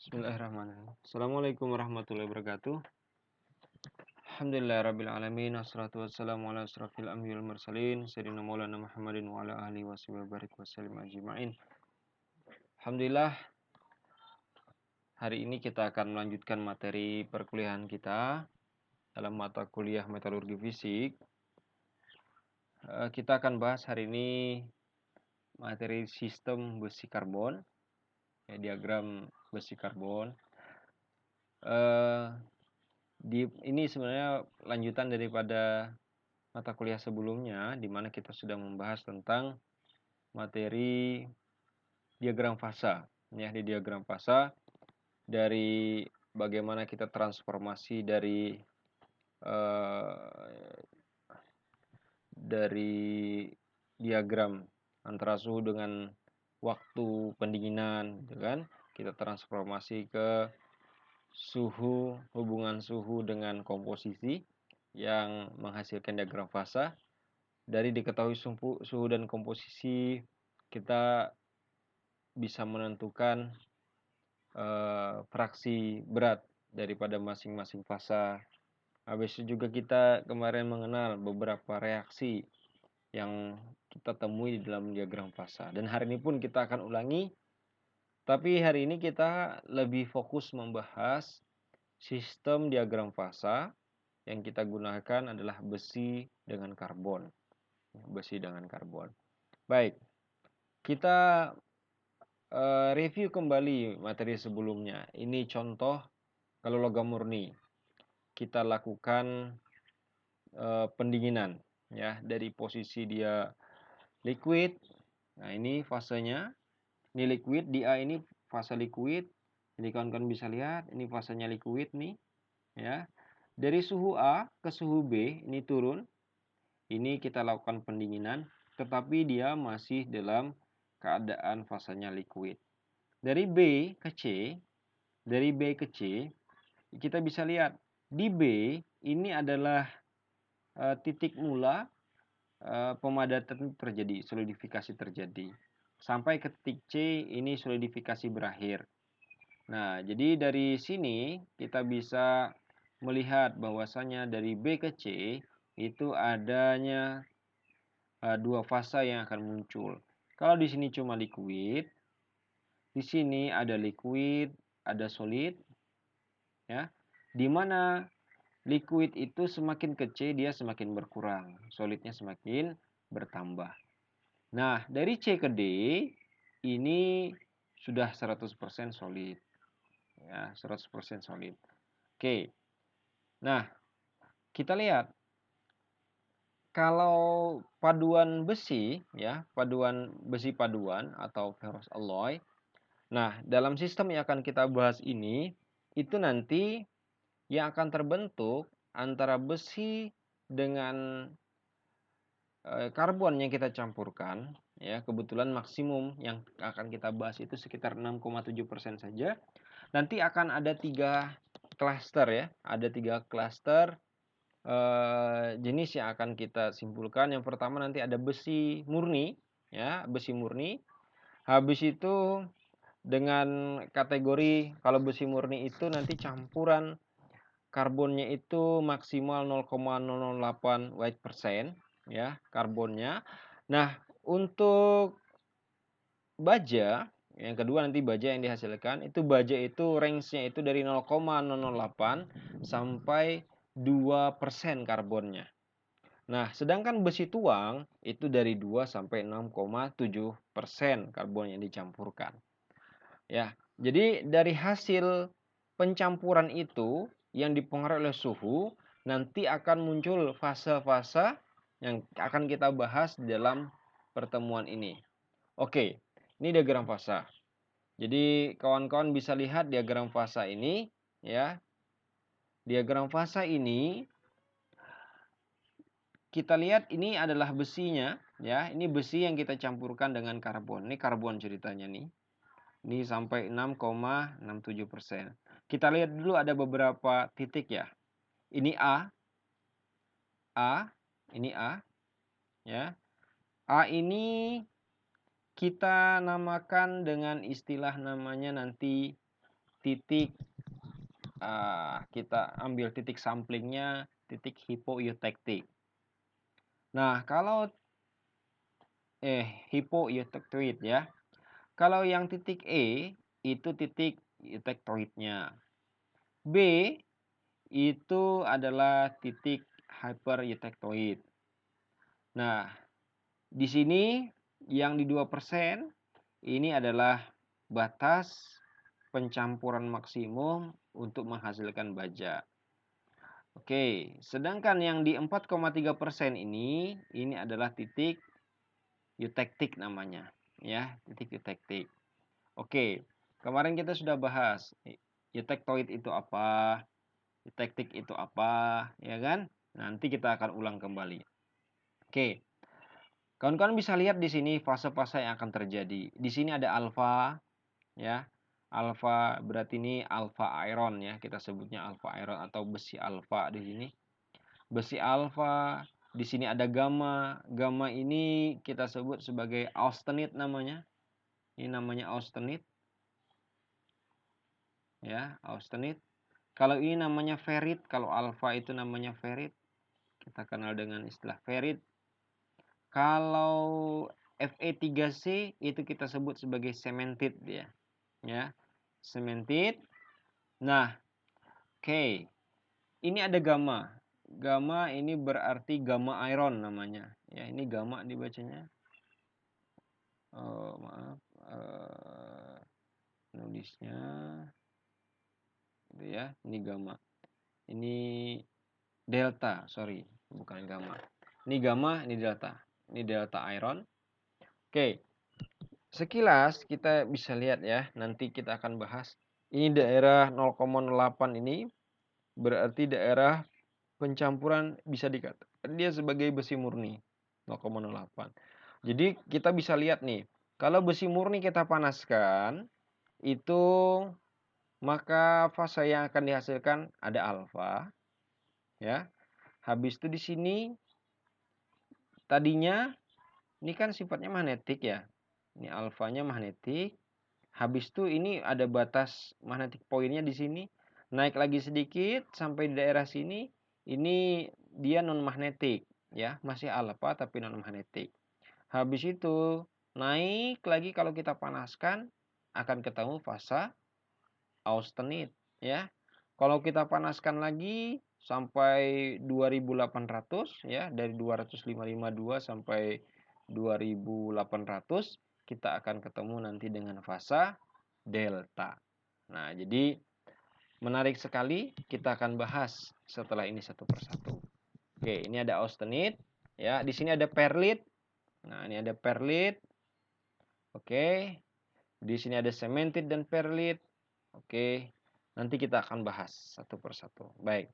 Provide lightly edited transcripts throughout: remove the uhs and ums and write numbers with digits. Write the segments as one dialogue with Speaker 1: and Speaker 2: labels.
Speaker 1: Bismillahirrahmanirrahim. Assalamualaikum warahmatullahi wabarakatuh. Alhamdulillahirrabbilalamin. Wassalatu wassalamu ala asrafil anbiya'i wal mursalin sayyidina maulana Muhammadin wa ala alihi wasallam ajma'in. Alhamdulillah, hari ini kita akan melanjutkan materi perkuliahan kita dalam mata kuliah metalurgi fisik. Kita akan bahas hari ini materi sistem besi karbon, diagram besi karbon. Ini sebenarnya lanjutan daripada mata kuliah sebelumnya, di mana kita sudah membahas tentang materi diagram fasa. Ya, di diagram fasa dari bagaimana kita transformasi dari diagram antara suhu dengan waktu pendinginan, gitu kan? Kita transformasi ke suhu, hubungan suhu dengan komposisi yang menghasilkan diagram fasa. Dari diketahui suhu dan komposisi, kita bisa menentukan fraksi berat daripada masing-masing fasa. Habis itu juga kita kemarin mengenal beberapa reaksi yang kita temui di dalam diagram fasa. Dan hari ini pun kita akan ulangi. Tapi hari ini kita lebih fokus membahas sistem diagram fasa yang kita gunakan adalah besi dengan karbon. Besi dengan karbon. Baik, kita review kembali materi sebelumnya. Ini contoh kalau logam murni. Kita lakukan pendinginan ya dari posisi dia liquid. Nah, ini fasenya. Ini liquid, di A ini fase liquid. Jadi kawan-kawan bisa lihat, ini fasenya liquid nih, ya. Dari suhu A ke suhu B ini turun. Ini kita lakukan pendinginan, tetapi dia masih dalam keadaan fasenya liquid. Dari B ke C, kita bisa lihat di B ini adalah titik mula pemadatan terjadi, solidifikasi terjadi. Sampai ke titik C ini solidifikasi berakhir. Nah, jadi dari sini kita bisa melihat bahwasanya dari B ke C itu adanya dua fasa yang akan muncul. Kalau di sini cuma liquid, di sini ada liquid, ada solid, ya. Di mana liquid itu semakin kecil dia semakin berkurang, solidnya semakin bertambah. Nah, dari C ke D ini sudah 100% solid. Ya, 100% solid. Oke. Nah, kita lihat kalau paduan besi ya, besi paduan atau ferrous alloy. Nah, dalam sistem yang akan kita bahas ini itu nanti yang akan terbentuk antara besi dengan karbon yang kita campurkan, ya kebetulan maksimum yang akan kita bahas itu sekitar 6,7% saja. Nanti akan ada 3 klaster ya, ada 3 klaster jenis yang akan kita simpulkan. Yang pertama nanti ada besi murni, ya besi murni. Habis itu dengan kategori kalau besi murni itu nanti campuran karbonnya itu maksimal 0,008 weight persen ya karbonnya. Nah, untuk baja yang kedua nanti baja yang dihasilkan itu baja itu range-nya itu dari 0,008 sampai 2% karbonnya. Nah, sedangkan besi tuang itu dari 2 sampai 6,7% karbon yang dicampurkan. Ya, jadi dari hasil pencampuran itu yang dipengaruhi oleh suhu, nanti akan muncul fase-fase yang akan kita bahas dalam pertemuan ini. Oke, ini diagram fase. Jadi kawan-kawan bisa lihat diagram fase ini, ya. Diagram fase ini kita lihat ini adalah besinya, ya. Ini besi yang kita campurkan dengan karbon. Ini karbon ceritanya nih. Ini sampai 6,67%. Kita lihat dulu ada beberapa titik ya. Ini A, ini A, ya. A ini kita namakan dengan istilah namanya nanti titik, kita ambil titik samplingnya titik hipoeuktektik. Nah, kalau hipoeuktektoid ya. Kalau yang titik E itu titik eutektoidnya. B itu adalah titik hypereuktektoid. Nah, di sini yang di 2% ini adalah batas pencampuran maksimum untuk menghasilkan baja. Oke, sedangkan yang di 4,3% ini adalah titik eutektik namanya, ya, titik eutektik. Oke, kemarin kita sudah bahas eutektoid itu apa, eutektik itu apa, ya kan? Nanti kita akan ulang kembali. Oke. Kawan-kawan bisa lihat di sini fase-fase yang akan terjadi. Di sini ada alfa, ya. Alfa berarti ini alfa iron ya, kita sebutnya alfa iron atau besi alfa di sini. Besi alfa, di sini ada gamma. Gamma ini kita sebut sebagai austenit namanya. Ini namanya austenit. Ya, austenit. Kalau ini namanya ferrit, kalau alfa itu namanya ferrit. Kita kenal dengan istilah ferrit. Kalau Fe3C itu kita sebut sebagai cemented ya. Ya. Cemented. Nah, oke. Ini ada gamma. Gamma ini berarti gamma iron namanya. Ya, ini gamma dibacanya. Oh, maaf. Nulisnya gitu ya. Ini gamma. Ini delta, sorry, bukan gamma. Ini gamma, ini delta. Ini delta iron. Oke. Sekilas kita bisa lihat ya, nanti kita akan bahas. Ini daerah 0,08 ini berarti daerah pencampuran bisa dikatakan dia sebagai besi murni 0,08. Jadi kita bisa lihat nih, kalau besi murni kita panaskan itu maka fase yang akan dihasilkan ada alfa ya. Habis itu di sini tadinya ini kan sifatnya magnetik ya. Ini alfanya magnetik. Habis itu ini ada batas magnetik poinnya di sini. Naik lagi sedikit sampai di daerah sini. Ini dia non magnetik ya, masih alfa tapi non magnetik. Habis itu naik lagi kalau kita panaskan akan ketemu fase austenit ya. Kalau kita panaskan lagi sampai 2800 ya, dari 2552 sampai 2800 kita akan ketemu nanti dengan fase delta. Nah, jadi menarik sekali, kita akan bahas setelah ini satu persatu. Oke, ini ada austenit ya, di sini ada perlit. Nah, ini ada perlit. Oke. Di sini ada cemented dan perlit. Oke. Nanti kita akan bahas satu persatu. Baik.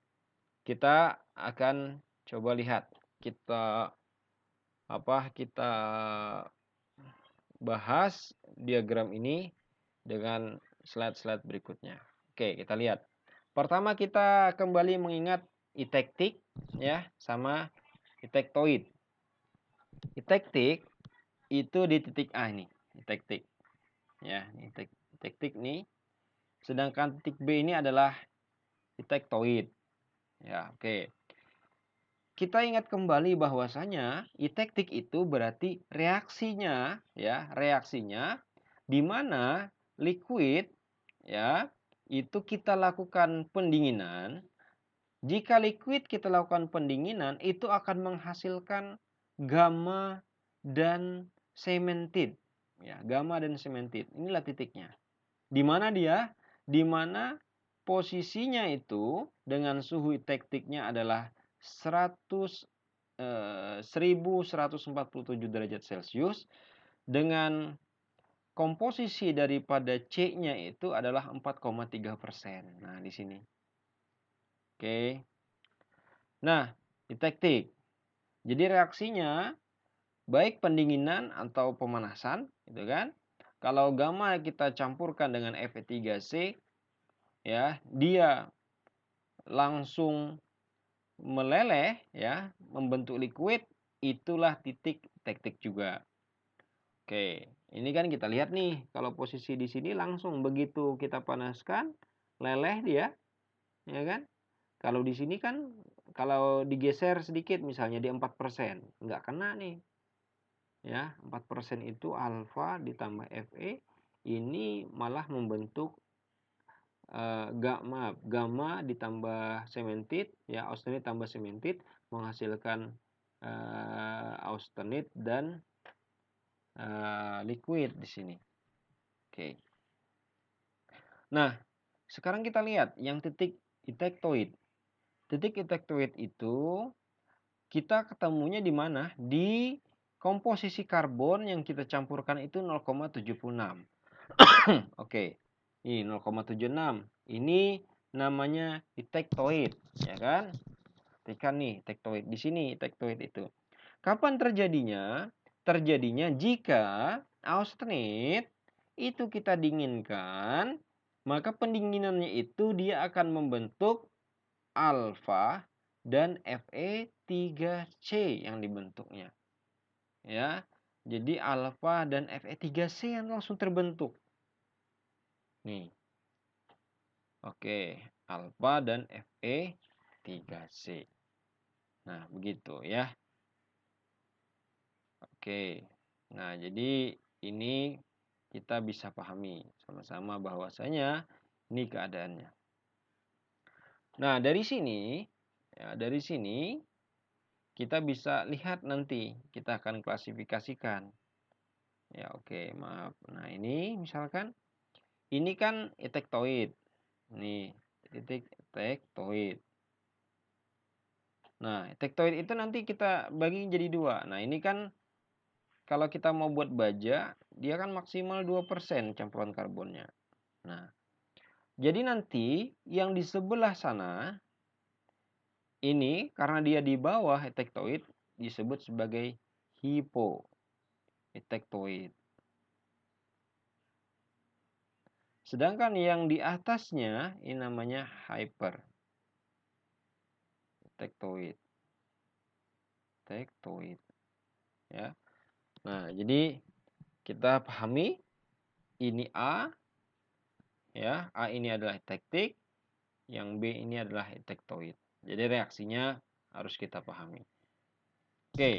Speaker 1: Kita akan coba lihat. Kita bahas diagram ini dengan slide-slide berikutnya. Oke, kita lihat. Pertama kita kembali mengingat eutektik ya sama eutektoid. Eutektik itu di titik A ini, eutektik. Ya, eutektik nih. Sedangkan titik B ini adalah eutektoid. Ya, oke. Kita ingat kembali bahwasanya eutektik itu berarti reaksinya ya, reaksinya di mana liquid ya, itu kita lakukan pendinginan. Jika liquid kita lakukan pendinginan, itu akan menghasilkan gamma dan cemented. Ya, gamma dan cemented. Inilah titiknya. Di mana dia? Di mana posisinya itu dengan suhu eutektiknya adalah 1147 derajat Celcius dengan komposisi daripada C-nya itu adalah 4,3%. Nah, di sini. Oke. Nah, eutektik. Jadi reaksinya baik pendinginan atau pemanasan, gitu kan? Kalau gamma kita campurkan dengan Fe3C, ya, dia langsung meleleh, ya, membentuk liquid, itulah titik eutektik juga. Oke, Ini kan kita lihat nih, kalau posisi di sini langsung begitu kita panaskan, leleh dia, ya kan? Kalau di sini kan, kalau digeser sedikit misalnya di 4%, nggak kena nih. Ya, 4% itu alfa ditambah Fe, ini malah membentuk gamma ditambah cemented, ya, austenit tambah cemented menghasilkan austenit dan liquid di sini. Oke. Nah, sekarang kita lihat yang titik etektoid. Titik etektoid itu kita ketemunya di mana? Di komposisi karbon yang kita campurkan itu 0,76. Oke. Ini 0,76. Ini namanya etektoid, ya kan? Perhatikan nih etektoid di sini, etektoid itu. Kapan terjadinya? Terjadinya jika austenit itu kita dinginkan, maka pendinginannya itu dia akan membentuk alfa dan Fe3C yang dibentuknya. Ya. Jadi alfa dan Fe3C yang langsung terbentuk. Nih. Oke, alfa dan Fe3C. Nah, begitu ya. Oke. Nah, jadi ini kita bisa pahami sama-sama bahwasanya ini keadaannya. Nah, dari sini kita bisa lihat nanti, kita akan klasifikasikan. Ya, oke, maaf. Nah, ini misalkan ini kan etektoid. Nih, titik etektoid. Nah, etektoid itu nanti kita bagi jadi dua. Nah, ini kan kalau kita mau buat baja, dia kan maksimal 2% campuran karbonnya. Nah, jadi nanti yang di sebelah sana ini karena dia di bawah etektoid disebut sebagai hipoetektoid. Sedangkan yang di atasnya ini namanya hyperetektoid. Tektoid. Ya. Nah, jadi kita pahami ini A, ya. A ini adalah etektik, yang B ini adalah etektoid. Jadi reaksinya harus kita pahami. Oke.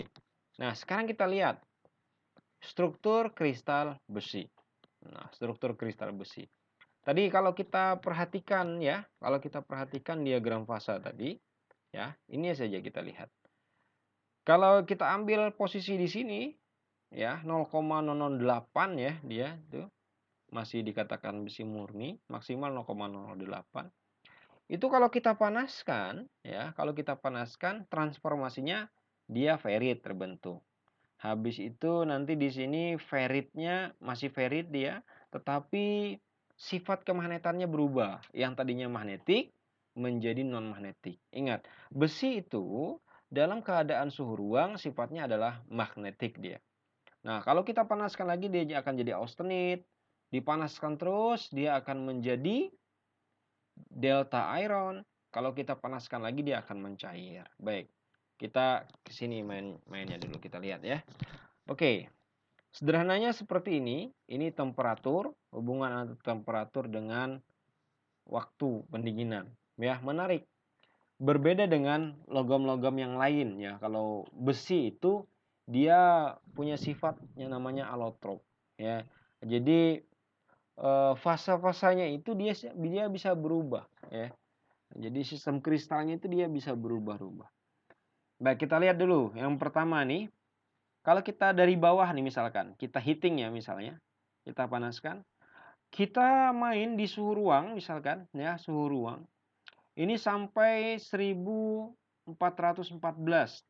Speaker 1: Nah, sekarang kita lihat struktur kristal besi. Nah, struktur kristal besi. Tadi kalau kita perhatikan ya, kalau kita perhatikan diagram fasa tadi, ya, ini saja kita lihat. Kalau kita ambil posisi di sini, ya, 0,008 ya dia tuh masih dikatakan besi murni, maksimal 0,008. Itu kalau kita panaskan, ya, kalau kita panaskan transformasinya dia ferrit terbentuk. Habis itu nanti di sini ferritnya masih ferrit dia, tetapi sifat kemagnetannya berubah. Yang tadinya magnetik menjadi non magnetik. Ingat, besi itu dalam keadaan suhu ruang sifatnya adalah magnetik dia. Nah, kalau kita panaskan lagi dia akan jadi austenit. Dipanaskan terus dia akan menjadi delta iron. Kalau kita panaskan lagi dia akan mencair. Baik. Kita ke sini mainnya dulu kita lihat ya. Oke. Sederhananya seperti ini. Ini temperatur, hubungan antara temperatur dengan waktu pendinginan. Ya, menarik. Berbeda dengan logam-logam yang lain ya. Kalau besi itu dia punya sifat yang namanya alotrop ya. Jadi fasa-fasanya itu dia bisa berubah ya. Jadi sistem kristalnya itu dia bisa berubah-ubah. Baik, kita lihat dulu. Yang pertama nih, kalau kita dari bawah nih misalkan, kita heating ya misalnya, kita panaskan, kita main di suhu ruang misalkan ya, suhu ruang. Ini sampai 1414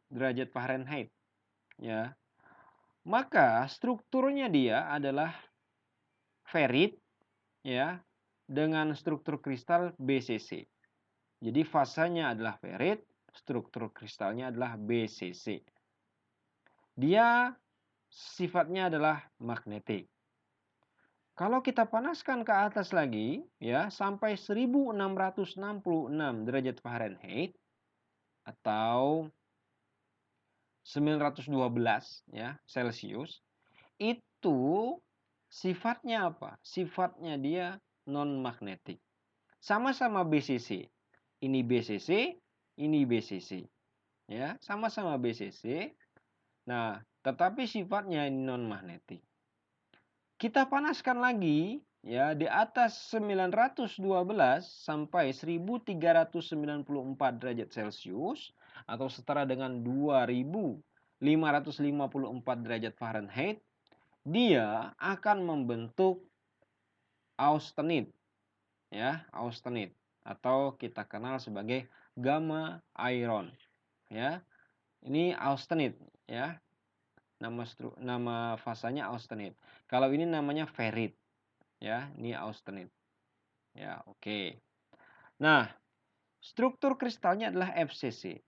Speaker 1: derajat Fahrenheit ya. Maka strukturnya dia adalah ferrit ya dengan struktur kristal BCC. Jadi fasanya adalah ferrit, struktur kristalnya adalah BCC. Dia sifatnya adalah magnetik. Kalau kita panaskan ke atas lagi ya sampai 1666 derajat Fahrenheit atau 912 ya Celcius, itu Sifatnya apa? Sifatnya dia non-magnetik. Sama-sama BCC. Ini BCC, ini BCC. Ya, sama-sama BCC. Nah, tetapi sifatnya non-magnetik. Kita panaskan lagi ya di atas 912 sampai 1394 derajat Celcius atau setara dengan 2554 derajat Fahrenheit, dia akan membentuk austenit ya, austenit atau kita kenal sebagai gamma iron ya. Ini austenit ya. Nama fasanya austenit. Kalau ini namanya ferrit ya, ini austenit. Ya, oke. Nah, struktur kristalnya adalah FCC.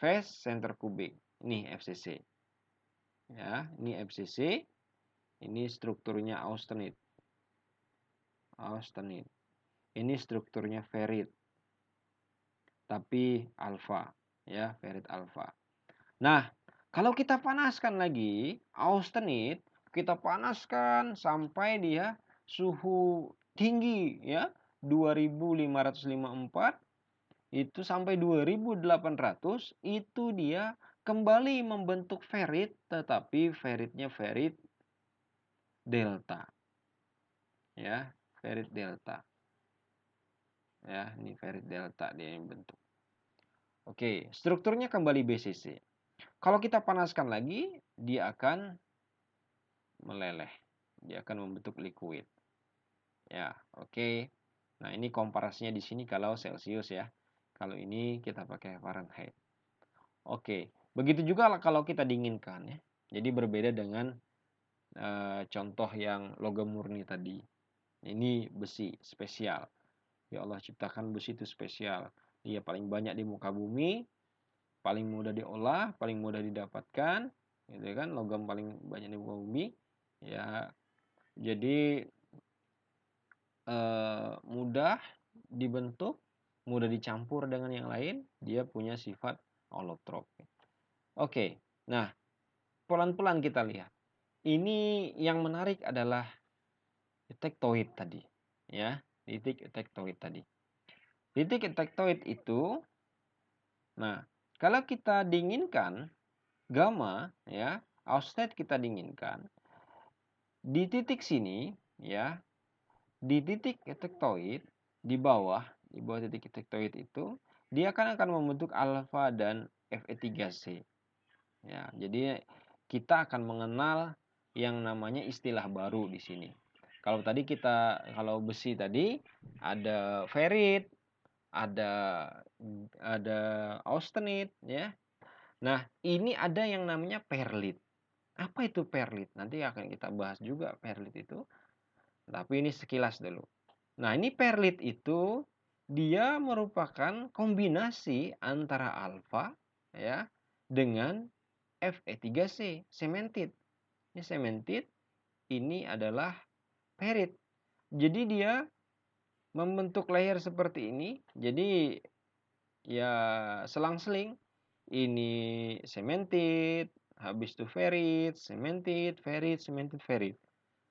Speaker 1: Phase center cubic. Ini FCC. Ya, ini FCC. Ini strukturnya austenit. Austenit. Ini strukturnya ferrit. Tapi alfa, ya, ferrit alfa. Nah, kalau kita panaskan lagi austenit, kita panaskan sampai dia suhu tinggi ya, 2554 itu sampai 2800 itu dia kembali membentuk ferrit, tetapi ferritnya ferrit delta. Ya, ferrit delta. Ya, ini ferrit delta dia yang bentuk. Oke, strukturnya kembali BCC. Kalau kita panaskan lagi, dia akan meleleh. Dia akan membentuk liquid. Ya, oke. Nah, ini komparasinya di sini kalau Celcius ya. Kalau ini kita pakai Fahrenheit. Oke. Begitu juga kalau kita dinginkan ya. Jadi berbeda dengan contoh yang logam murni tadi. Ini besi spesial. Ya Allah ciptakan besi itu spesial. Dia paling banyak di muka bumi, paling mudah diolah, paling mudah didapatkan, gitu kan? Logam paling banyak di muka bumi. Ya, jadi mudah dibentuk, mudah dicampur dengan yang lain, dia punya sifat allotrop. Oke, nah pelan-pelan kita lihat. Ini yang menarik adalah tektoid tadi, ya, titik tektoid tadi. Titik tektoid itu, nah kalau kita dinginkan gamma, ya, austenit kita dinginkan di titik sini, ya, di titik tektoid di bawah titik tektoid itu dia akan membentuk alfa dan Fe3C. Ya, jadi kita akan mengenal yang namanya istilah baru di sini. Kalau besi tadi ada ferrit, ada austenit ya. Nah, ini ada yang namanya perlit. Apa itu perlit? Nanti akan kita bahas juga perlit itu. Tapi ini sekilas dulu. Nah, ini perlit itu dia merupakan kombinasi antara alfa ya dengan Fe3C, cemented. Ini cemented, ini adalah ferrit. Jadi dia membentuk layer seperti ini. Jadi ya selang-seling. Ini cemented, habis itu ferrit, cemented, ferrit, cemented, ferrit.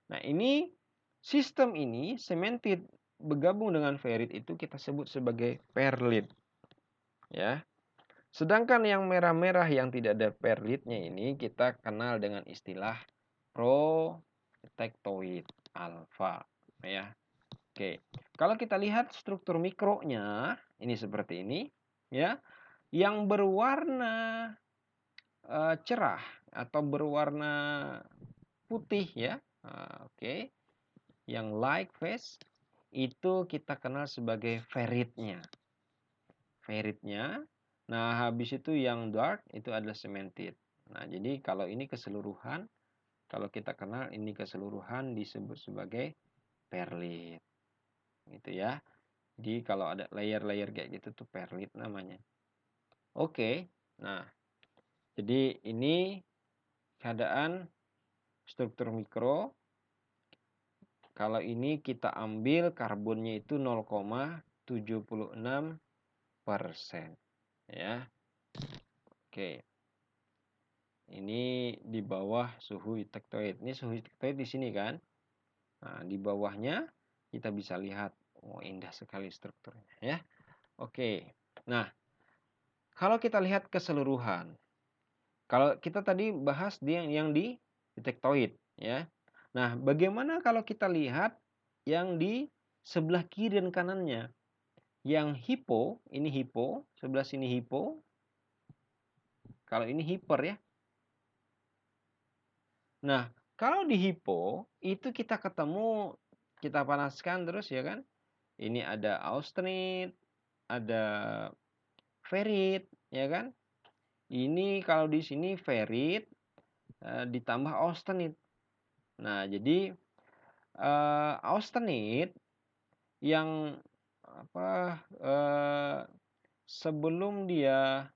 Speaker 1: Nah, ini sistem ini cemented bergabung dengan ferrit itu kita sebut sebagai perlit. Ya. Sedangkan yang merah-merah yang tidak ada perlitnya ini kita kenal dengan istilah protektoid alfa. Ya. Oke. Kalau kita lihat struktur mikronya ini seperti ini, ya. Yang berwarna cerah atau berwarna putih ya. Oke. Yang light phase itu kita kenal sebagai ferritnya. Ferritnya. Nah, habis itu yang dark itu adalah cemented. Nah, jadi kalau ini keseluruhan, kalau kita kenal ini keseluruhan disebut sebagai perlit. Gitu ya. Jadi kalau ada layer-layer kayak gitu tuh perlit namanya. Oke. Nah, jadi ini keadaan struktur mikro. Kalau ini kita ambil karbonnya itu 0,76%. Ya. Oke. Ini di bawah suhu tektoid. Ini suhu tektoid di sini kan. Nah, di bawahnya kita bisa lihat, oh indah sekali strukturnya ya. Oke. Nah, kalau kita lihat keseluruhan, kalau kita tadi bahas yang di tektoid ya. Nah, bagaimana kalau kita lihat yang di sebelah kiri dan kanannya? Yang hipo, ini hipo, sebelah sini hipo. Kalau ini hiper ya. Nah, kalau di hipo itu kita ketemu, kita panaskan terus ya kan. Ini ada austenit, ada ferit ya kan. Ini kalau di sini ferit ditambah austenit. Nah, jadi austenit yang apa sebelum dia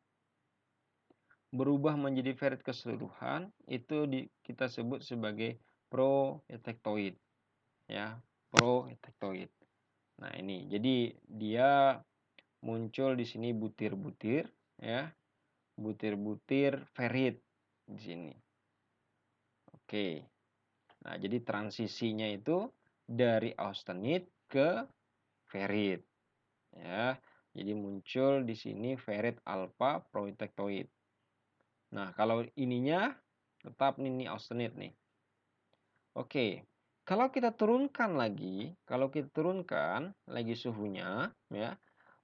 Speaker 1: berubah menjadi ferit keseluruhan itu kita sebut sebagai proetektoid ya, proetektoid. Nah, ini jadi dia muncul di sini butir-butir ya, butir-butir ferit di sini. Oke. Nah, jadi transisinya itu dari austenit ke ferit ya. Jadi muncul di sini ferit alpha proetektoid. Nah, kalau ininya tetap ini austenit nih. Oke. Kalau kita turunkan lagi suhunya ya,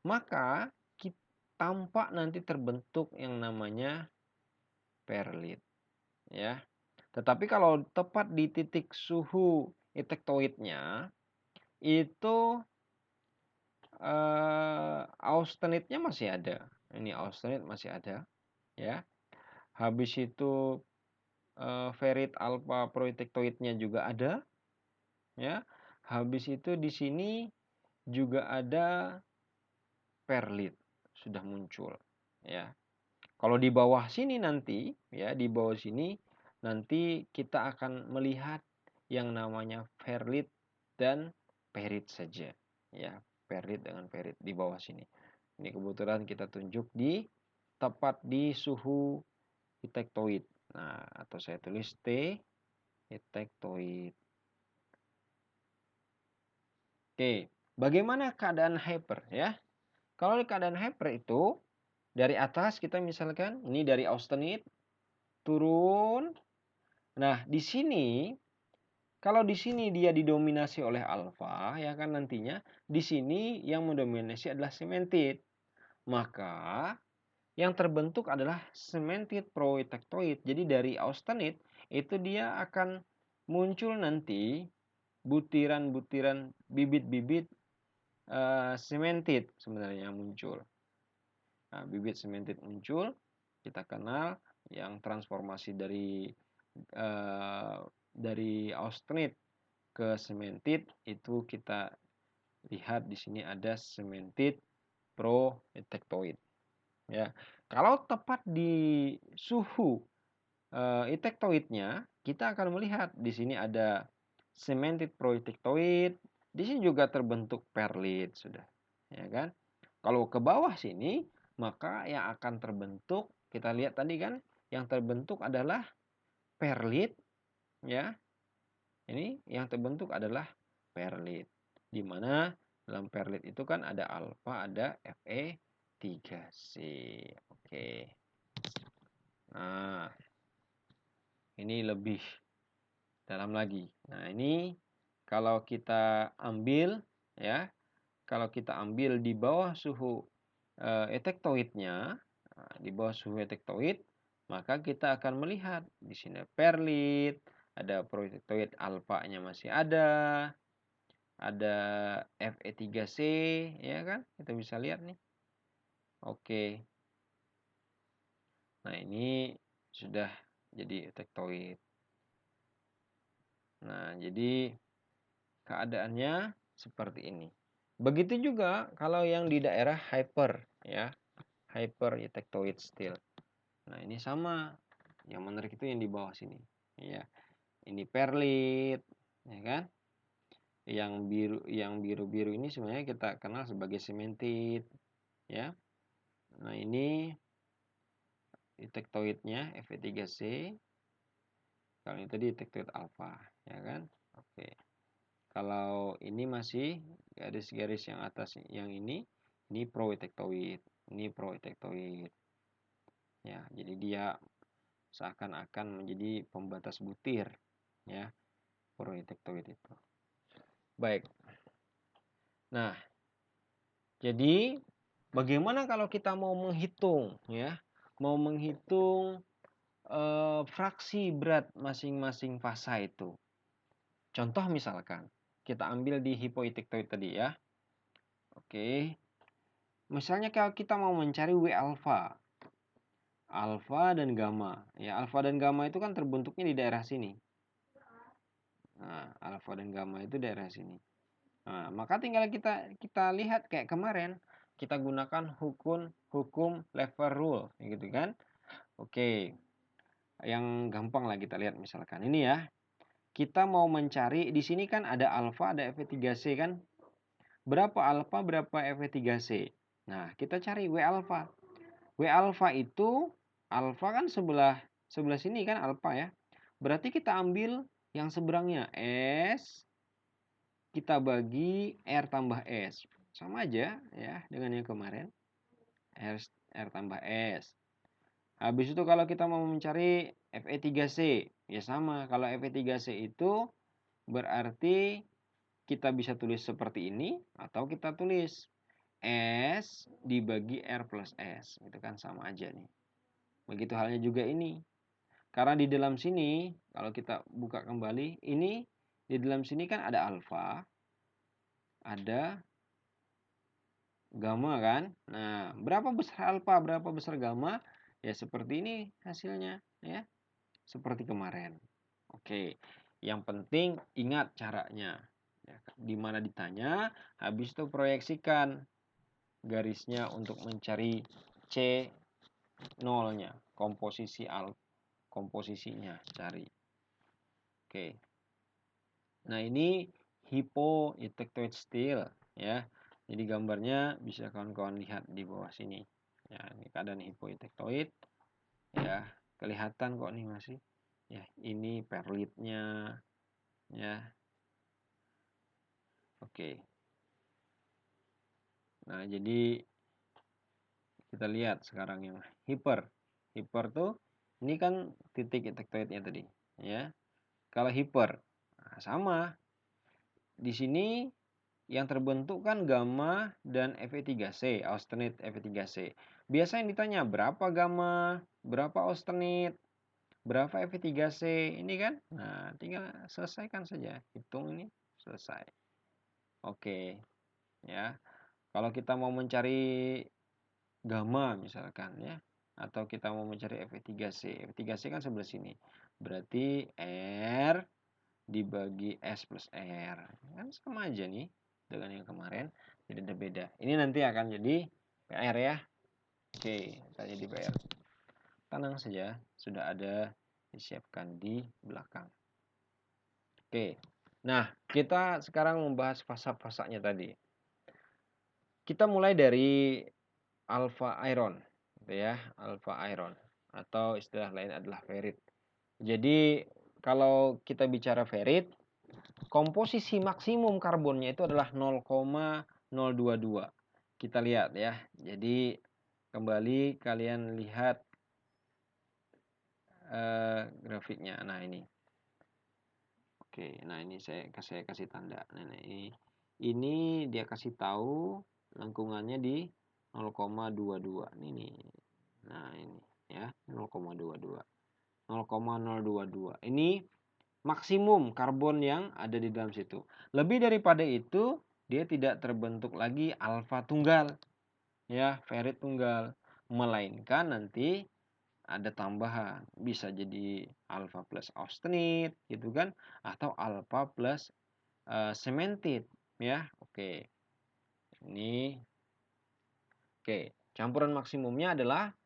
Speaker 1: maka tampak nanti terbentuk yang namanya perlit ya. Tetapi kalau tepat di titik suhu etektoidnya itu austenitnya masih ada. Ini austenit masih ada ya. Habis itu ferit alpha proetektoidnya juga ada ya. Habis itu di sini juga ada perlit sudah muncul ya. Kalau di bawah sini nanti ya, di bawah sini nanti kita akan melihat yang namanya perlit dan perit saja ya, perlit dengan perit di bawah sini. Ini kebetulan kita tunjuk di tepat di suhu etektoid. Nah, atau saya tulis T etektoid. Oke, bagaimana keadaan hyper ya? Kalau di keadaan hyper itu dari atas kita misalkan ini dari austenit turun. Nah, di sini kalau di sini dia didominasi oleh alfa ya kan, nantinya di sini yang mendominasi adalah cementite. Maka yang terbentuk adalah cementite proetektoid. Jadi dari austenit itu dia akan muncul nanti butiran-butiran bibit-bibit cementite sebenarnya muncul. Nah, bibit cementite muncul, kita kenal yang transformasi dari austenit ke cementite itu kita lihat di sini ada cementite proetektoid. Ya, kalau tepat di suhu etektoidnya, kita akan melihat di sini ada cementite proetektoid, di sini juga terbentuk perlit sudah, ya kan? Kalau ke bawah sini, maka yang akan terbentuk kita lihat tadi kan, yang terbentuk adalah perlit, ya. Ini yang terbentuk adalah perlit. Di mana dalam perlit itu kan ada alfa, ada Fe3C. Oke. Nah, ini lebih dalam lagi. Nah, ini kalau kita ambil ya, kalau kita ambil di bawah suhu etektoidnya, di bawah suhu etektoid, maka kita akan melihat di sini perlit, ada proetektoid alfanya masih ada Fe3C ya kan? Kita bisa lihat nih. Oke. Nah, ini sudah jadi etektoid. Nah, jadi keadaannya seperti ini. Begitu juga kalau yang di daerah hyper ya, hyper etektoid still. Nah, ini sama. Yang menarik itu yang di bawah sini. Ya. Ini perlit, ya kan? Yang biru-biru ini sebenarnya kita kenal sebagai cementite, ya. Nah, ini etektoidnya Fe3C. Kalau ini tadi etektoid alfa, ya kan? Oke. Kalau ini masih garis-garis yang atas yang ini proetektoid, ini proetektoid. Ya, jadi dia seakan-akan menjadi pembatas butir, ya, proetektoid itu. Baik. Nah, jadi bagaimana kalau kita mau menghitung, ya, mau menghitung fraksi berat masing-masing fasa itu. Contoh misalkan, kita ambil di hipoetektoid tadi ya. Oke. Misalnya kalau kita mau mencari W alfa, alfa dan gamma. Ya, alfa dan gamma itu kan terbentuknya di daerah sini. Nah, alfa dan gamma itu daerah sini. Nah, maka tinggal kita lihat kayak kemarin, kita gunakan hukum lever rule, gitu kan? Oke. Yang gampang lah kita lihat misalkan ini ya. Kita mau mencari di sini kan ada alfa, ada Fe3C kan? Berapa alfa, berapa Fe3C? Nah, kita cari W alfa. W alfa itu alfa kan sebelah sini kan alfa ya. Berarti kita ambil yang seberangnya S, kita bagi R tambah S. Sama aja ya dengan yang kemarin. R tambah S. Habis itu kalau kita mau mencari Fe3C, ya sama. Kalau Fe3C itu berarti kita bisa tulis seperti ini atau kita tulis S dibagi R plus S. Itu kan sama aja nih. Begitu halnya juga ini. Karena di dalam sini, kalau kita buka kembali, ini di dalam sini kan ada alfa, ada gamma kan. Nah, berapa besar alfa, berapa besar gamma? Ya seperti ini hasilnya, ya. Seperti kemarin. Oke. Yang penting ingat caranya. Ya, di mana ditanya, habis itu proyeksikan garisnya untuk mencari C0-nya, komposisinya cari. Oke. Nah, ini hypoetektoid steel ya. Jadi gambarnya bisa kawan-kawan lihat di bawah sini. Ya, ini keadaan hypoetektoid ya. Kelihatan kok nih masih. Ya, ini perlitnya ya. Oke. Nah, jadi kita lihat sekarang yang hiper. Hiper tuh ini kan titik etektoidnya tadi, ya. Kalau hiper, nah sama. Di sini yang terbentuk kan gamma dan Fe3C, austenite Fe3C. Biasa yang ditanya berapa gamma, berapa austenite, berapa Fe3C, ini kan. Nah, tinggal selesaikan saja. Hitung ini selesai. Oke, ya. Kalau kita mau mencari gamma misalkan ya, atau kita mau mencari Fe3C. Fe3C kan sebelah sini. Berarti R dibagi S plus R. Kan sama aja nih dengan yang kemarin. Tidak ada beda. Ini nanti akan jadi PR ya. Oke, kita jadi PR. Tenang saja, sudah ada disiapkan di belakang. Oke. Nah, kita sekarang membahas fasa-fasanya tadi. Kita mulai dari alpha iron, gitu ya, alpha iron atau istilah lain adalah ferrit. Jadi kalau kita bicara ferrit, komposisi maksimum karbonnya itu adalah 0,022. Kita lihat ya. Jadi kembali kalian lihat grafiknya. Nah ini. Oke, nah ini saya kasih tanda. Nah ini dia kasih tahu lengkungannya di 0,22. Ini. Nah ini ya 0,22. 0,022. Ini maksimum karbon yang ada di dalam situ. Lebih daripada itu, dia tidak terbentuk lagi alfa tunggal, ya, ferrit tunggal, melainkan nanti ada tambahan, bisa jadi alfa plus austenite, gitu kan, atau alfa plus cemented, ya. Oke, ini, oke, campuran maksimumnya adalah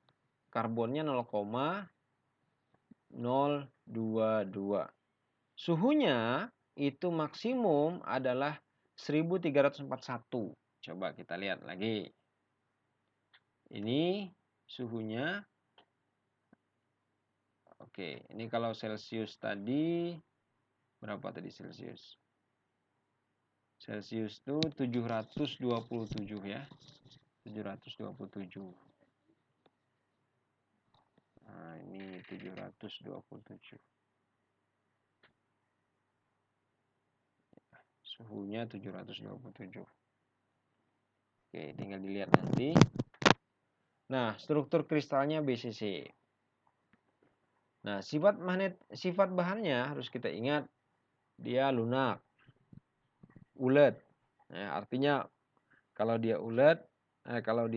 Speaker 1: karbonnya 0,022. Suhunya itu maksimum adalah 1341. Coba kita lihat lagi. Ini suhunya. Oke, ini kalau Celsius tadi berapa tadi Celsius? Celcius itu 727 ya. 727. Nah, ini 727. Suhunya 727. Oke, tinggal dilihat nanti. Nah, struktur kristalnya BCC. Nah, sifat bahannya harus kita ingat dia lunak, ulet. Nah, artinya kalau dia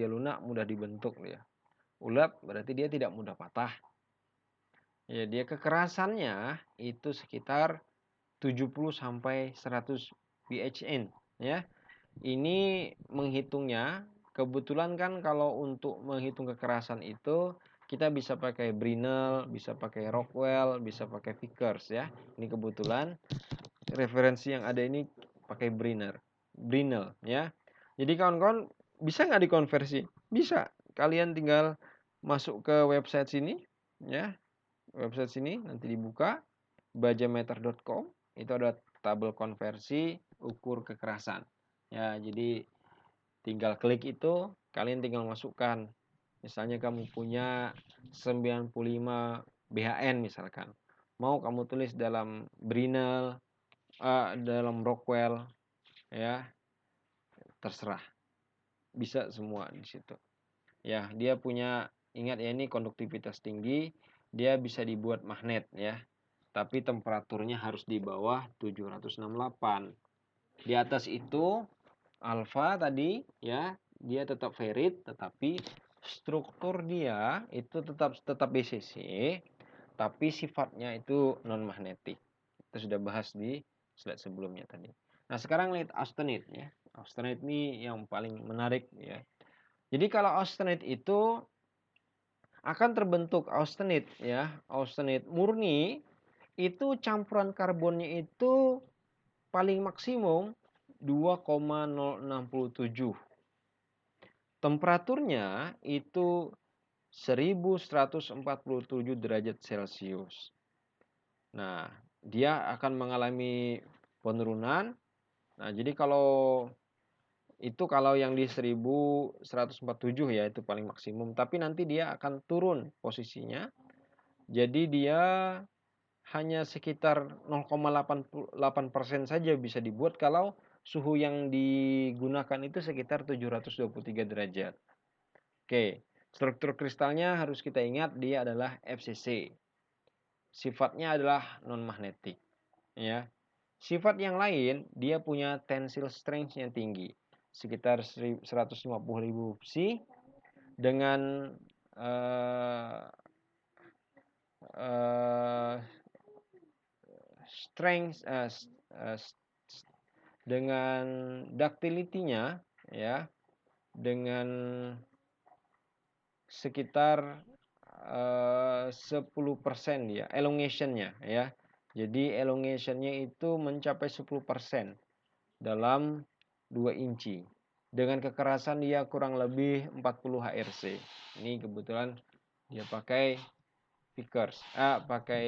Speaker 1: lunak mudah dibentuk dia. Ulet berarti dia tidak mudah patah. Ya, dia kekerasannya itu sekitar 70 sampai 100 PHN ya. Ini menghitungnya kebetulan kan kalau untuk menghitung kekerasan itu kita bisa pakai Brinell, bisa pakai Rockwell, bisa pakai Vickers ya. Ini kebetulan referensi yang ada ini pakai Brinell ya. Jadi kawan-kawan bisa nggak dikonversi? Bisa. Kalian tinggal masuk ke website sini ya. Website sini nanti dibuka bajameter.com, itu ada tabel konversi ukur kekerasan. Ya, jadi tinggal klik itu, kalian tinggal masukkan. Misalnya kamu punya 95 BHN misalkan. Mau kamu tulis dalam Brinell, dalam Rockwell, ya terserah. Bisa semua di situ. Ya, dia punya, ingat ya ini konduktivitas tinggi, dia bisa dibuat magnet ya. Tapi temperaturnya harus di bawah 768. Di atas itu alfa tadi ya, dia tetap ferrit tetapi struktur dia itu tetap BCC tapi sifatnya itu non magnetik. Kita sudah bahas di slide sebelumnya tadi. Nah, sekarang lihat austenite ya. Austenite ini yang paling menarik ya. Jadi kalau austenite itu akan terbentuk austenite ya. Austenite murni itu campuran karbonnya itu paling maksimum 2,067. Temperaturnya itu 1147 derajat Celcius. Nah, dia akan mengalami penurunan. Nah, jadi kalau yang di 1147 ya itu paling maksimum, tapi nanti dia akan turun posisinya. Jadi dia hanya sekitar 0,88% saja bisa dibuat kalau suhu yang digunakan itu sekitar 723 derajat. Oke, struktur kristalnya harus kita ingat dia adalah FCC. Sifatnya adalah non magnetik, ya. Sifat yang lain dia punya tensile strength yang tinggi, sekitar 150.000 psi dengan strength dengan ductility-nya ya dengan sekitar 10% ya elongation-nya ya. Jadi elongation-nya itu mencapai 10% dalam 2 inci. Dengan kekerasan dia kurang lebih 40 HRC. Ini kebetulan dia pakai Vickers, pakai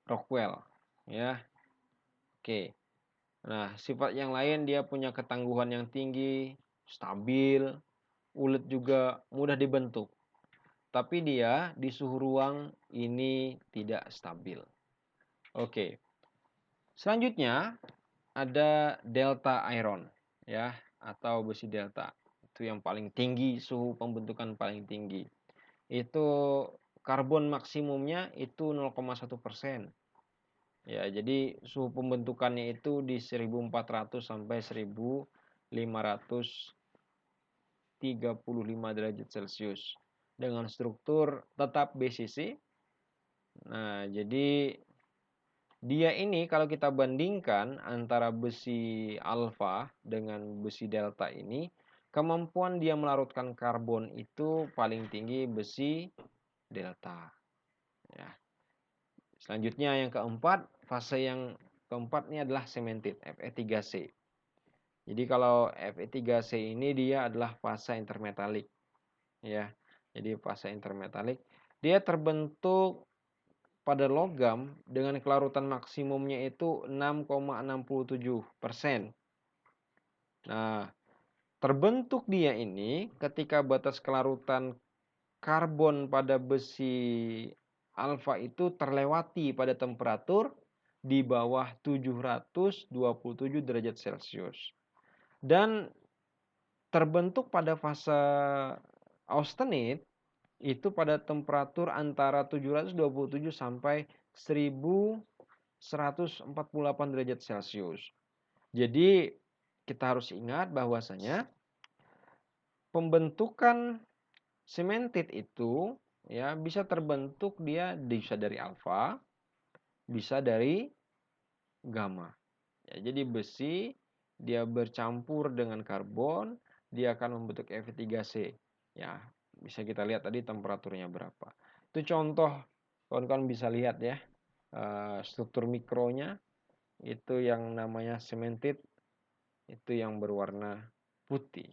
Speaker 1: Rockwell ya. Oke. Nah, sifat yang lain dia punya ketangguhan yang tinggi, stabil, ulet juga mudah dibentuk. Tapi dia di suhu ruang ini tidak stabil. Oke. Selanjutnya ada delta iron ya atau besi delta. Itu yang paling tinggi, suhu pembentukan paling tinggi. Itu karbon maksimumnya itu 0,1%. Ya, jadi suhu pembentukannya itu di 1400 sampai 1535 derajat Celcius dengan struktur tetap BCC. Nah, jadi dia ini kalau kita bandingkan antara besi alfa dengan besi delta ini, kemampuan dia melarutkan karbon itu paling tinggi besi delta. Ya. Selanjutnya yang keempat, fase yang keempat ini adalah cemented, Fe3C. Jadi kalau Fe3C ini dia adalah fase intermetalik. Ya. Jadi fase intermetalik dia terbentuk pada logam dengan kelarutan maksimumnya itu 6,67%. Nah, terbentuk dia ini ketika batas kelarutan karbon pada besi alfa itu terlewati pada temperatur di bawah 727 derajat Celcius. Dan terbentuk pada fase austenit itu pada temperatur antara 727 sampai 1148 derajat Celcius. Jadi kita harus ingat bahwasanya pembentukan sementit itu ya bisa terbentuk dia bisa dari alfa, bisa dari gamma. Ya, jadi besi dia bercampur dengan karbon, dia akan membentuk Fe3C. Ya, bisa kita lihat tadi temperaturnya berapa. Itu contoh, kawan-kawan bisa lihat ya, struktur mikronya itu yang namanya sementit itu yang berwarna putih.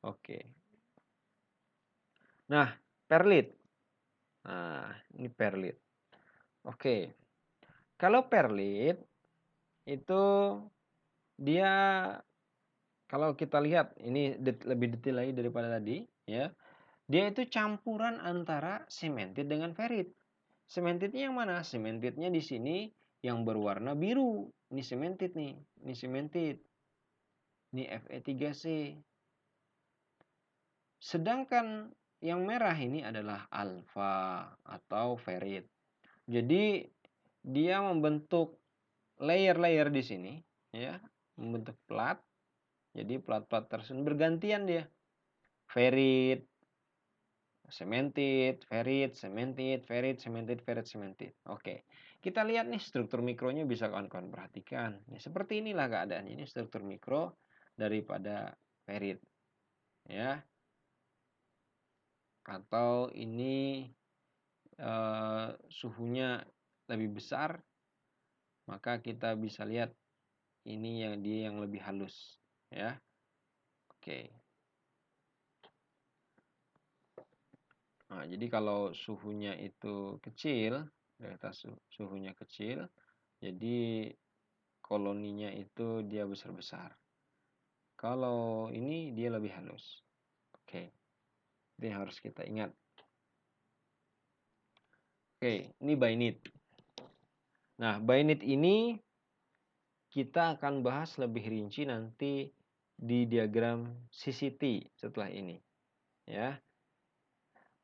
Speaker 1: Oke. Nah, perlit. Nah, ini perlit. Oke. Kalau perlit itu dia kalau kita lihat ini lebih detail lagi daripada tadi ya. Dia itu campuran antara sementit dengan ferit. Sementitnya yang mana? Sementitnya di sini yang berwarna biru. Ini sementit nih. Ini sementit. Ini Fe3C. Sedangkan yang merah ini adalah alfa atau ferit. Jadi dia membentuk layer-layer di sini ya, membentuk plat. Jadi plat-plat tersebut bergantian dia. Ferit, sementit, ferit, sementit, ferit, sementit, ferit, sementit. Oke. Kita lihat nih struktur mikronya bisa kawan-kawan perhatikan. Nih, seperti inilah keadaannya. Ini struktur mikro daripada ferit. Ya. Atau ini suhunya lebih besar, maka kita bisa lihat ini yang dia yang lebih halus. Ya. Oke. Nah, jadi kalau suhunya itu kecil, di atas suhunya kecil, jadi koloninya itu dia besar-besar. Kalau ini dia lebih halus. Oke. Itu yang harus kita ingat. Oke, ini bainit. Nah, bainit ini kita akan bahas lebih rinci nanti di diagram CCT setelah ini. Ya.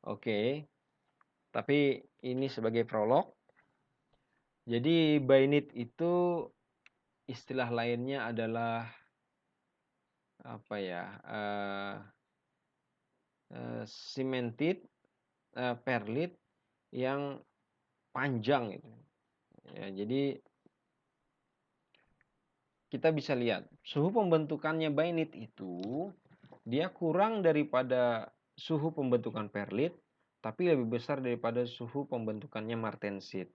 Speaker 1: Oke. Tapi ini sebagai prolog. Jadi bainit itu istilah lainnya adalah apa ya? Sementit perlit yang panjang gitu. Ya, jadi kita bisa lihat suhu pembentukannya bainit itu dia kurang daripada suhu pembentukan perlit, tapi lebih besar daripada suhu pembentukannya martensit.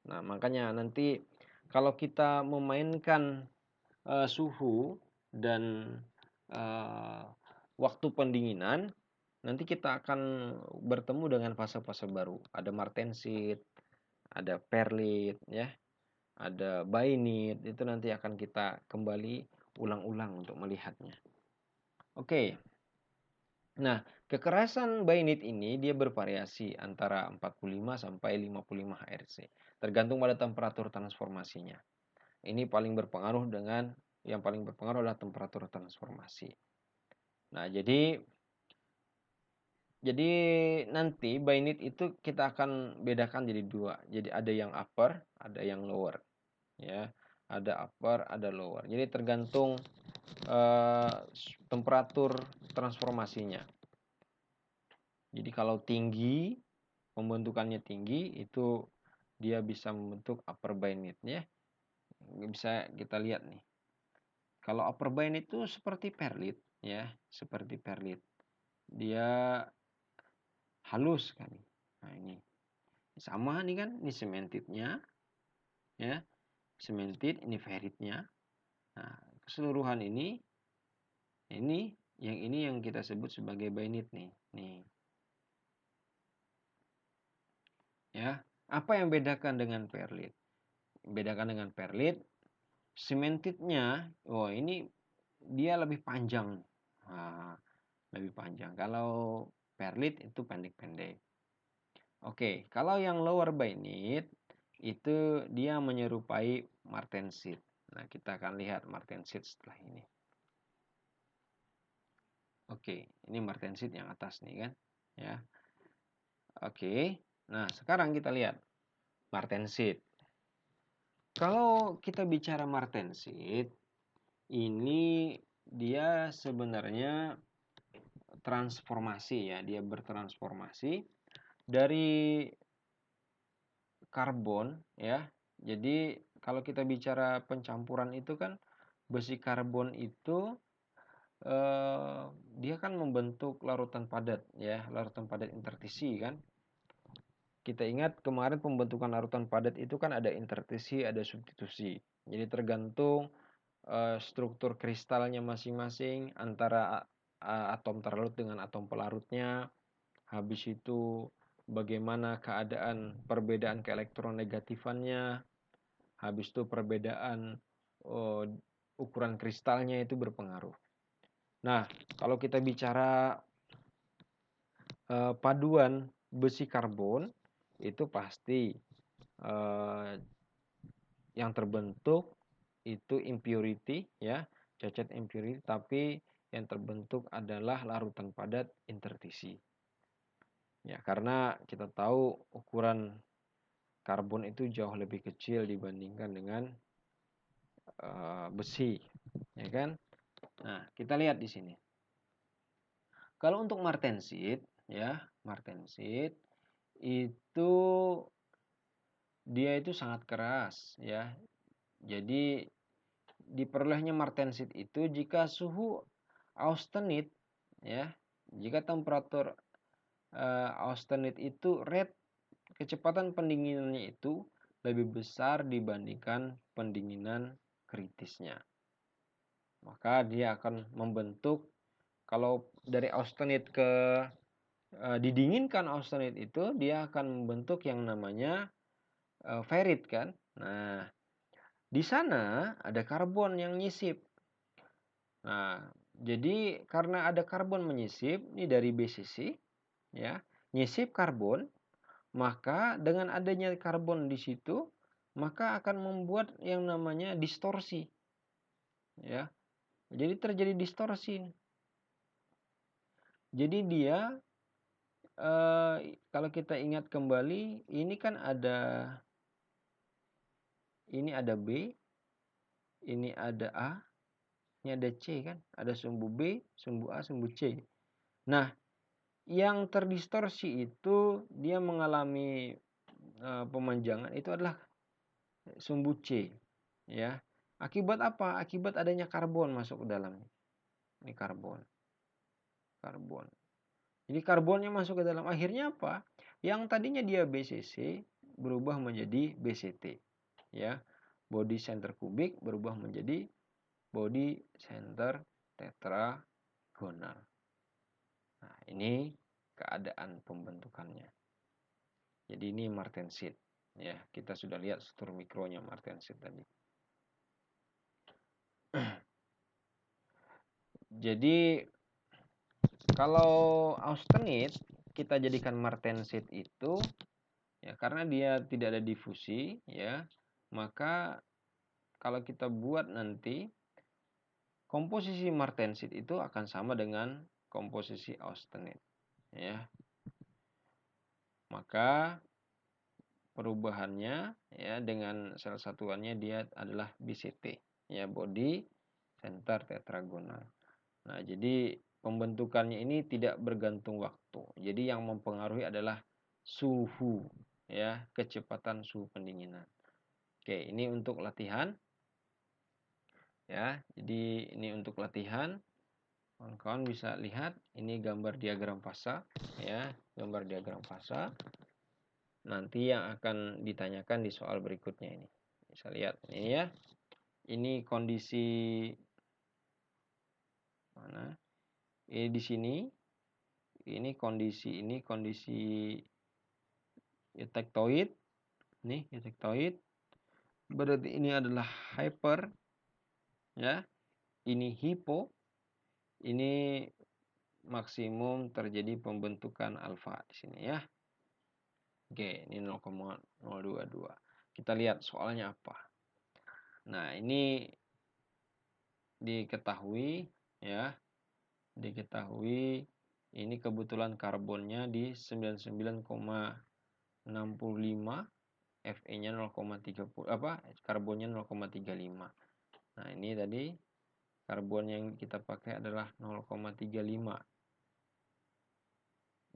Speaker 1: Nah, makanya nanti kalau kita memainkan suhu dan waktu pendinginan, nanti kita akan bertemu dengan fase-fase baru. Ada martensit, ada perlit, ya, ada bainit. Itu nanti akan kita kembali ulang-ulang untuk melihatnya. Oke. Nah, kekerasan bainit ini dia bervariasi antara 45 sampai 55 Hz, tergantung pada temperatur transformasinya. Ini yang paling berpengaruh adalah temperatur transformasi. Nah, jadi nanti bainit itu kita akan bedakan jadi dua. Jadi ada yang upper, ada yang lower. Ya, ada upper, ada lower. Jadi tergantung temperatur transformasinya. Jadi kalau tinggi, pembentukannya tinggi, itu dia bisa membentuk upper bainit ya. Bisa kita lihat nih. Kalau upper bainit itu seperti perlit ya, seperti perlit. Dia halus kan. Nah, ini sama nih kan, ini sementitnya ya. Sementit, ini feritnya. Nah, keseluruhan ini yang kita sebut sebagai bainit nih. Nih. Ya. Apa yang bedakan dengan perlit? Bedakan dengan perlit, cementednya, oh ini dia lebih panjang. Nah, lebih panjang. Kalau perlit itu pendek-pendek. Oke, kalau yang lower bainit itu dia menyerupai martensit. Nah, kita akan lihat martensit setelah ini. Oke, ini martensit yang atas nih kan, ya. Oke. Nah, sekarang kita lihat martensit. Kalau kita bicara martensit, ini dia sebenarnya transformasi ya, dia bertransformasi dari karbon ya. Jadi kalau kita bicara pencampuran itu kan besi karbon itu dia kan membentuk larutan padat ya, larutan padat intertisi kan. Kita ingat kemarin pembentukan larutan padat itu kan ada intertisi, ada substitusi. Jadi tergantung struktur kristalnya masing-masing antara atom terlarut dengan atom pelarutnya. Habis itu bagaimana keadaan perbedaan keelektronegatifannya. Habis itu perbedaan ukuran kristalnya itu berpengaruh. Nah, kalau kita bicara paduan besi karbon itu pasti yang terbentuk itu impurity ya, cacat impurity, tapi yang terbentuk adalah larutan padat intertisi. Ya, karena kita tahu ukuran karbon itu jauh lebih kecil dibandingkan dengan besi, ya kan? Nah, kita lihat di sini. Kalau untuk martensit, ya, martensit itu dia itu sangat keras, ya. Jadi diperolehnya martensit itu jika suhu austenit, ya, jika temperatur austenit itu rate kecepatan pendinginannya itu lebih besar dibandingkan pendinginan kritisnya. Maka dia akan membentuk, kalau dari austenit ke didinginkan austenit itu dia akan membentuk yang namanya ferrit kan. Nah, di sana ada karbon yang nyisip. Nah, jadi karena ada karbon menyisip ini dari BCC ya, nyisip karbon, maka dengan adanya karbon di situ maka akan membuat yang namanya distorsi. Ya. Jadi terjadi distorsi. Jadi dia kalau kita ingat kembali, ini kan ini ada B, ini ada A, ini ada C kan, ada sumbu B, sumbu A, sumbu C. Nah, yang terdistorsi itu dia mengalami pemanjangan itu adalah sumbu C, ya. Akibat apa? Akibat adanya karbon masuk ke dalam. Ini karbon. Jadi karbonnya masuk ke dalam, akhirnya apa? Yang tadinya dia BCC berubah menjadi BCT, ya. Body center kubik berubah menjadi body center tetragonal. Nah, ini keadaan pembentukannya. Jadi ini martensit, ya. Kita sudah lihat struktur mikronya martensit tadi. Jadi kalau austenit kita jadikan martensit itu ya karena dia tidak ada difusi ya, maka kalau kita buat nanti komposisi martensit itu akan sama dengan komposisi austenit ya. Maka perubahannya ya dengan sel satuannya dia adalah BCT ya, body center tetragonal. Nah, jadi pembentukannya ini tidak bergantung waktu. Jadi yang mempengaruhi adalah suhu ya, kecepatan suhu pendinginan. Oke, ini untuk latihan. Ya, jadi ini untuk latihan. Kawan-kawan bisa lihat ini gambar diagram fasa ya, gambar diagram fasa. Nanti yang akan ditanyakan di soal berikutnya ini. Bisa lihat ini ya. Ini kondisi mana? Ini di sini. Ini kondisi tektoid Nih eutectoid. Berarti ini adalah hyper, ya. Ini hipo. Ini maksimum terjadi pembentukan alfa di sini ya. Oke, ini 0,022. Kita lihat soalnya apa. Nah, ini diketahui ya, diketahui ini kebetulan karbonnya di 99,65, Fe-nya 0,30 apa? Karbonnya 0,35. Nah, ini tadi karbon yang kita pakai adalah 0,35.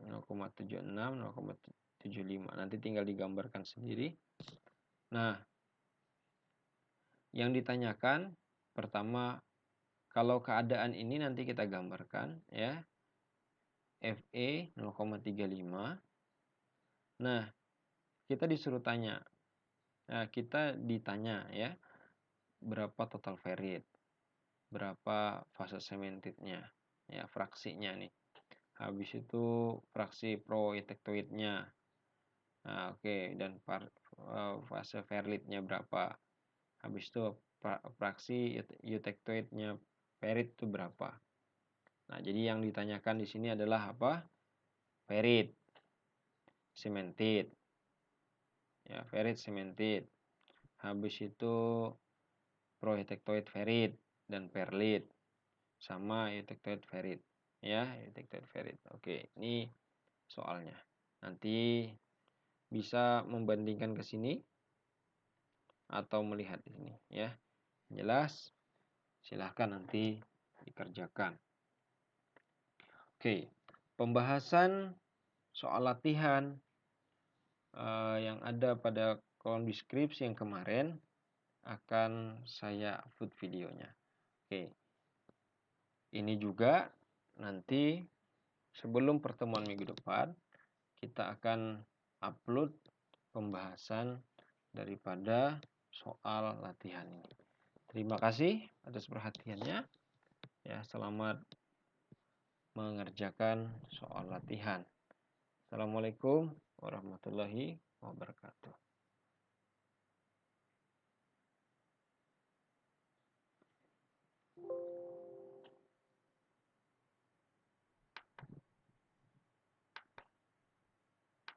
Speaker 1: 0,76, 0,75. Nanti tinggal digambarkan sendiri. Nah, yang ditanyakan pertama, kalau keadaan ini nanti kita gambarkan ya. Fe 0,35. Nah, kita disuruh tanya. Nah, kita ditanya ya, berapa total ferrit, berapa fase cementednya, ya fraksinya nih. Habis itu fraksi proetektoidnya. Nah, oke, dan fase ferritnya berapa. Habis itu fraksi eutectoidnya ferrit itu berapa. Nah, jadi yang ditanyakan di sini adalah apa? Ferrit, cemented. Ya, ferrit cemented. Habis itu proetektoid ferrit dan perlit sama eutectoid ferrit. Ya, eutectoid ferrit. Oke, ini soalnya. Nanti bisa membandingkan ke sini atau melihat di sini ya. Jelas? Silahkan nanti dikerjakan. Oke, pembahasan soal latihan yang ada pada kolom deskripsi yang kemarin akan saya upload videonya. Oke, ini juga nanti sebelum pertemuan minggu depan kita akan upload pembahasan daripada soal latihan ini. Terima kasih atas perhatiannya. Ya, selamat mengerjakan soal latihan. Assalamualaikum warahmatullahi wabarakatuh.